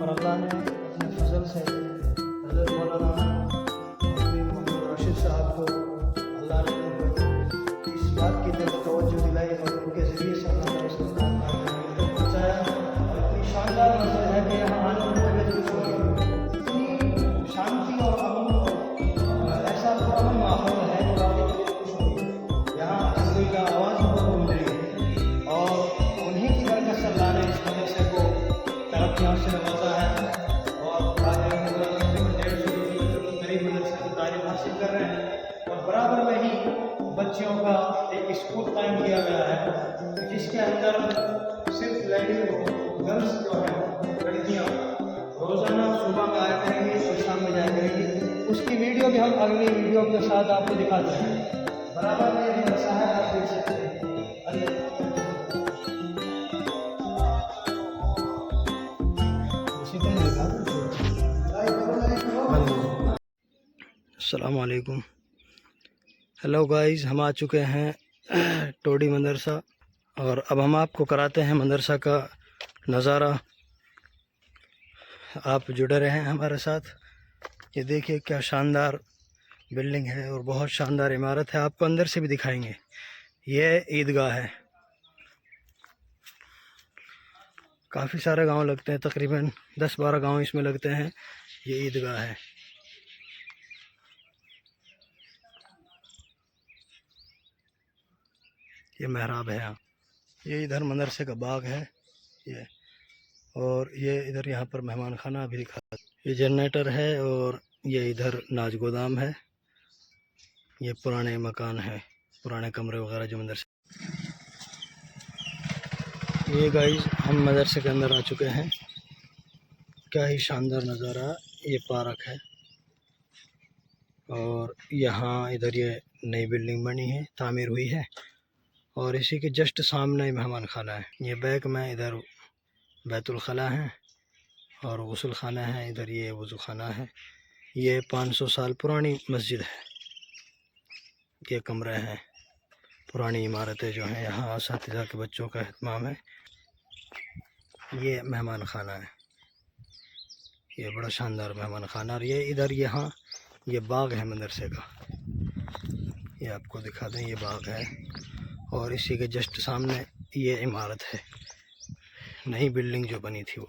और अल्लाह ने अपने फजल से हज़रत मौलाना मौलवी मोहम्मद रशीद साहब को अल्लाह ने उनको इस बात की तरफ तवज्जो दिलाई और उनके ज़रिए से अल्लाह ने उसको पहुँचाया। और इतनी शानदार मस्जिद है कि यहाँ आने में तबीयत खुश होगी, इतनी शांति और अमन और ऐसा पुरअमन माहौल है कि वाकई तबीयत खुश होगी। यहाँ अल्हम्दुलिल्लाह आवाज़ बहुत गूंज रही है और उन्हीं की बरकत से अल्लाह ने इस मदरसे को तरक्कियों से नवाजा है। और आज तकरीबन 150 के करीब मदरसे की तालीम हासिल कर रहे हैं और बराबर में ही बच्चियों का एक स्कूल कायम किया गया है जिसके अंदर सिर्फ गर्ल्स जो है लड़कियाँ रोज़ाना सुबह में आया करेंगी और शाम में जाया करेंगी। उसकी वीडियो भी हम अगली वीडियो के साथ आपको दिखाते हैं। बराबर में ये मदरसा है, आप देख सकते हैं। अस्सलाम वालेकुम। हेलो गाइस, हम आ चुके हैं टोडी मदरसा और अब हम आपको कराते हैं मदरसा का नज़ारा। आप जुड़े रहें हमारे साथ। ये देखिए क्या शानदार बिल्डिंग है और बहुत शानदार इमारत है, आपको अंदर से भी दिखाएंगे। ये ईदगाह है, काफ़ी सारे गांव लगते हैं, तकरीबन 10-12 गांव इसमें लगते हैं। ये ईदगाह है। ये मेहराब है यहाँ। ये इधर मदरसे का बाग है ये, और ये इधर यहाँ पर मेहमान खाना भी दिखा। ये जनरेटर है और ये इधर नाज गोदाम है। ये पुराने मकान है, पुराने कमरे वगैरह जो मदरसे। ये गाइस हम मदरसे के अंदर आ चुके हैं। क्या ही शानदार नज़ारा। ये पार्क है और यहाँ इधर ये नई बिल्डिंग बनी है, तामीर हुई है और इसी के जस्ट सामने मेहमान खाना है। ये बैक में इधर बैतुल खला है और गुस्ल खाना है, इधर ये वज़ू खाना है। ये 500 साल पुरानी मस्जिद है। ये कमरे हैं, पुरानी इमारतें जो हैं, यहाँ असातिज़ा के बच्चों का एहतमाम है। ये मेहमान खाना है, ये बड़ा शानदार मेहमान खाना। और ये इधर यहाँ ये बाग है मदरसे का, ये आपको दिखा दें। ये बाग है और इसी के जस्ट सामने ये इमारत है, नई बिल्डिंग जो बनी थी वो।